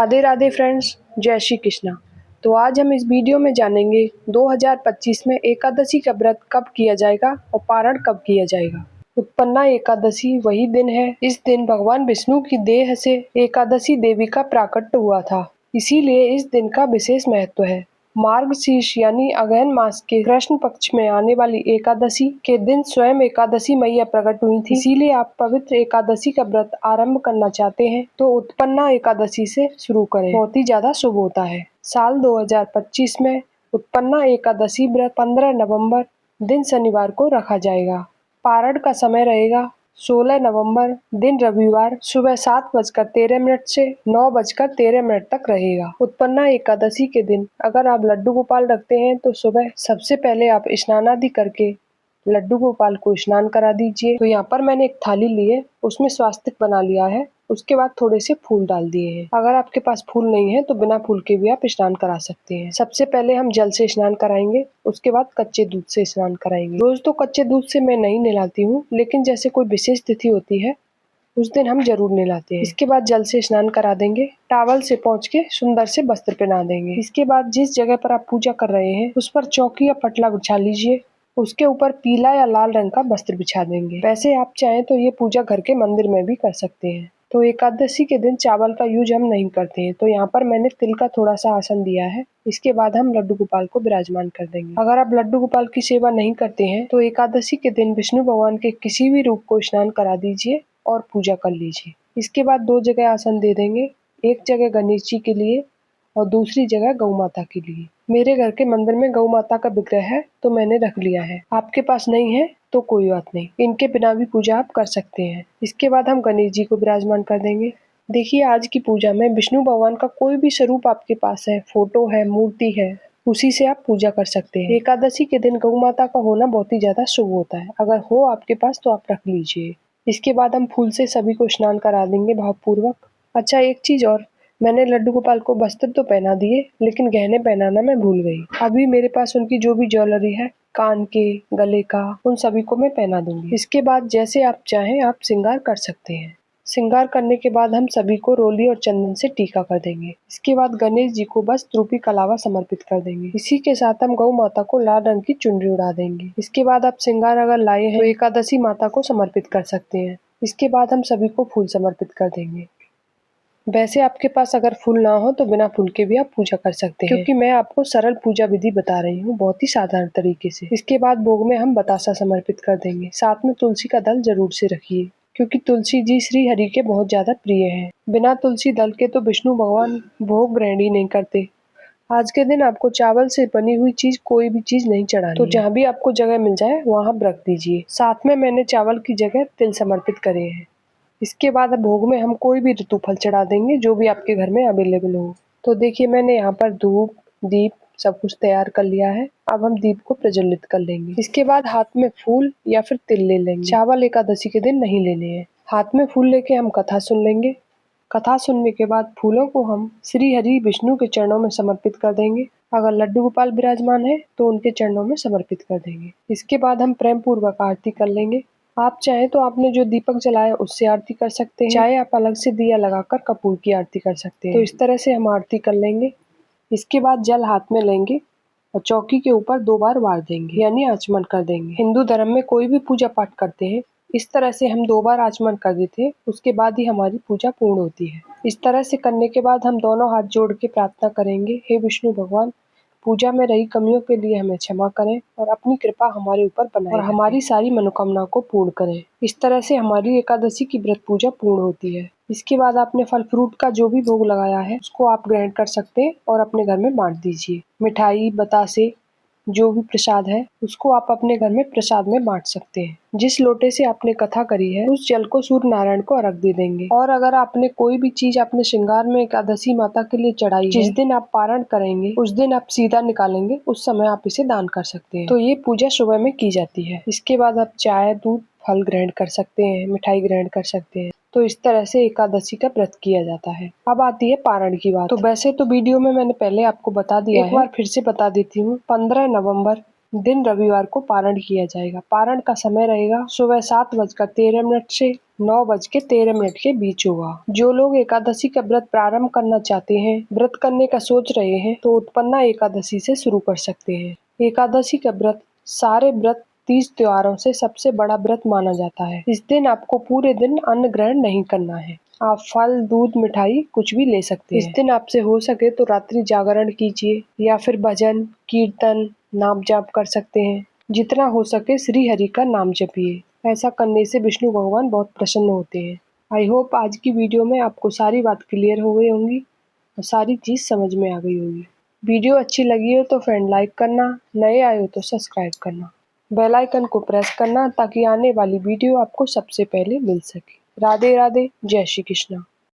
Radhe Radhe friends, जय श्री कृष्णा। तो आज हम इस वीडियो में जानेंगे 2025 में एकादशी का व्रत कब किया जाएगा और पारण कब किया जाएगा। उत्पन्ना एकादशी वही दिन है। इस दिन भगवान विष्णु की देह से एकादशी देवी का प्राकट्य हुआ था, इसीलिए इस दिन का विशेष महत्व है। मार्गशीर्ष यानी अगहन मास के कृष्ण पक्ष में आने वाली एकादशी के दिन स्वयं एकादशी मैया प्रकट हुई थी। इसीलिए आप पवित्र एकादशी का व्रत आरंभ करना चाहते हैं तो उत्पन्ना एकादशी से शुरू करें, बहुत ही ज्यादा शुभ होता है। साल 2025 में उत्पन्ना एकादशी व्रत 15 नवंबर दिन शनिवार को रखा जाएगा। पारण का समय रहेगा 16 नवंबर दिन रविवार सुबह 7:13 से 9:13 तक रहेगा। उत्पन्ना एकादशी के दिन अगर आप लड्डू गोपाल रखते हैं तो सुबह सबसे पहले आप स्नान आदि करके लड्डू गोपाल को स्नान करा दीजिए। तो यहाँ पर मैंने एक थाली ली है, उसमें स्वास्तिक बना लिया है, उसके बाद थोड़े से फूल डाल दिए हैं। अगर आपके पास फूल नहीं है तो बिना फूल के भी आप स्नान करा सकते हैं। सबसे पहले हम जल से स्नान कराएंगे, उसके बाद कच्चे दूध से स्नान कराएंगे। रोज तो कच्चे दूध से मैं नहीं नहलाती हूँ, लेकिन जैसे कोई विशेष तिथि होती है उस दिन हम जरूर नहलाते हैं। इसके बाद जल से स्नान करा देंगे, टॉवल से पोंछ के सुंदर से वस्त्र पहना देंगे। इसके बाद जिस जगह पर आप पूजा कर रहे हैं उस पर चौकी या पटला बिछा लीजिए, उसके ऊपर पीला या लाल रंग का वस्त्र बिछा देंगे। वैसे आप चाहें तो ये पूजा घर के मंदिर में भी कर सकते हैं। तो एकादशी के दिन चावल का यूज हम नहीं करते हैं, तो यहाँ पर मैंने तिल का थोड़ा सा आसन दिया है। इसके बाद हम लड्डू गोपाल को विराजमान कर देंगे। अगर आप लड्डू गोपाल की सेवा नहीं करते हैं तो एकादशी के दिन विष्णु भगवान के किसी भी रूप को स्नान करा दीजिए और पूजा कर लीजिए। इसके बाद 2 जगह आसन दे देंगे, एक जगह गणेश जी के लिए और दूसरी जगह गौ माता के लिए। मेरे घर के मंदिर में गौ माता का विग्रह है तो मैंने रख लिया है। आपके पास नहीं है तो कोई बात नहीं, इनके बिना भी पूजा आप कर सकते हैं। इसके बाद हम गणेश जी को विराजमान कर देंगे। देखिए, आज की पूजा में विष्णु भगवान का कोई भी स्वरूप आपके पास है, फोटो है, मूर्ति है, उसी से आप पूजा कर सकते हैं। एकादशी के दिन गौ माता का होना बहुत ही ज्यादा शुभ होता है। अगर हो आपके पास तो आप रख लीजिए। इसके बाद हम फूल से सभी को स्नान करा देंगे भावपूर्वक। अच्छा, एक चीज और, मैंने लड्डू गोपाल को वस्त्र तो पहना दिए, लेकिन गहने पहनाना मैं भूल गई। अभी मेरे पास उनकी जो भी ज्वेलरी है, कान के, गले का, उन सभी को मैं पहना दूंगी। इसके बाद जैसे आप चाहें आप श्रृंगार कर सकते हैं। श्रृंगार करने के बाद हम सभी को रोली और चंदन से टीका कर देंगे। इसके बाद गणेश जी को वस्त्र रूपी कलावा समर्पित कर देंगे। इसी के साथ हम गौ माता को लाल रंग की चुनरी उड़ा देंगे। इसके बाद आप श्रृंगार अगर लाए हैं तो एकादशी माता को समर्पित कर सकते हैं। इसके बाद हम सभी को फूल समर्पित कर देंगे। वैसे आपके पास अगर फूल ना हो तो बिना फूल के भी आप पूजा कर सकते हैं, क्योंकि मैं आपको सरल पूजा विधि बता रही हूँ, बहुत ही साधारण तरीके से। इसके बाद भोग में हम बतासा समर्पित कर देंगे। साथ में तुलसी का दल जरूर से रखिए, क्योंकि तुलसी जी श्री हरि के बहुत ज्यादा प्रिय हैं। बिना तुलसी दल के तो विष्णु भगवान भोग ग्रहण ही नहीं करते। आज के दिन आपको चावल से बनी हुई चीज कोई भी चीज नहीं चढ़ानी, तो जहाँ भी आपको जगह मिल जाए वहाँ आप रख दीजिए। साथ में मैंने चावल की जगह तिल समर्पित करे हैं। इसके बाद भोग में हम कोई भी ऋतु फल चढ़ा देंगे जो भी आपके घर में अवेलेबल हो। तो देखिए, मैंने यहाँ पर धूप, दीप सब कुछ तैयार कर लिया है। अब हम दीप को प्रज्वलित कर लेंगे। इसके बाद हाथ में फूल या फिर तिल ले लेंगे। चावल एकादशी के दिन नहीं लेने हैं। हाथ में फूल लेके हम कथा सुन लेंगे। कथा सुनने के बाद फूलों को हम श्री हरि विष्णु के चरणों में समर्पित कर देंगे। अगर लड्डू गोपाल विराजमान है तो उनके चरणों में समर्पित कर देंगे। इसके बाद हम प्रेम पूर्वक आरती कर लेंगे। आप चाहे तो आपने जो दीपक जलाया उससे आरती कर सकते हैं, चाहे आप अलग से दिया लगाकर कपूर की आरती कर सकते हैं। तो इस तरह से हम आरती कर लेंगे। इसके बाद जल हाथ में लेंगे और चौकी के ऊपर 2 बार वार देंगे, यानी आचमन कर देंगे। हिंदू धर्म में कोई भी पूजा पाठ करते हैं, इस तरह से हम 2 बार आचमन कर देते हैं, उसके बाद ही हमारी पूजा पूर्ण होती है। इस तरह से करने के बाद हम दोनों हाथ जोड़ के प्रार्थना करेंगे, हे विष्णु भगवान, पूजा में रही कमियों के लिए हमें क्षमा करें और अपनी कृपा हमारे ऊपर बनाए और हमारी सारी मनोकामना को पूर्ण करें। इस तरह से हमारी एकादशी की व्रत पूजा पूर्ण होती है। इसके बाद आपने फल फ्रूट का जो भी भोग लगाया है उसको आप ग्रहण कर सकते हैं और अपने घर में बांट दीजिए। मिठाई, बतासे, जो भी प्रसाद है उसको आप अपने घर में प्रसाद में बांट सकते हैं। जिस लोटे से आपने कथा करी है उस जल को सूर्य नारायण को अर्घ दे देंगे। और अगर आपने कोई भी चीज अपने श्रृंगार में एकादशी माता के लिए चढ़ाई है, जिस दिन आप पारण करेंगे उस दिन आप सीधा निकालेंगे, उस समय आप इसे दान कर सकते हैं। तो ये पूजा सुबह में की जाती है। इसके बाद आप चाय, दूध, फल ग्रहण कर सकते हैं, मिठाई ग्रहण कर सकते हैं। तो इस तरह से एकादशी का व्रत किया जाता है। अब आती है पारण की बात। तो वैसे तो वीडियो में मैंने पहले आपको बता दिया है, एक बार फिर से बता देती हूँ। 15 नवंबर दिन रविवार को पारण किया जाएगा। पारण का समय रहेगा सुबह 7:13 से 9:13 के बीच होगा। जो लोग एकादशी का व्रत प्रारंभ करना चाहते हैं, व्रत करने का सोच रहे हैं, तो उत्पन्ना एकादशी से शुरू कर सकते हैं। एकादशी का व्रत सारे व्रत 30 त्योहारों से सबसे बड़ा व्रत माना जाता है। इस दिन आपको पूरे दिन अन्न ग्रहण नहीं करना है। आप फल, दूध, मिठाई कुछ भी ले सकते हैं। इस दिन आपसे हो सके तो रात्रि जागरण कीजिए या फिर भजन, कीर्तन, नाम जाप कर सकते हैं। जितना हो सके श्री हरि का नाम जपिए। ऐसा करने से विष्णु भगवान बहुत प्रसन्न होते हैं। आई होप आज की वीडियो में आपको सारी बात क्लियर हो गई होंगी और सारी चीज़ समझ में आ गई होगी। वीडियो अच्छी लगी हो तो फ्रेंड लाइक करना, नए आए हो तो सब्सक्राइब करना, बेल आइकन को प्रेस करना ताकि आने वाली वीडियो आपको सबसे पहले मिल सके। राधे राधे, जय श्री कृष्णा।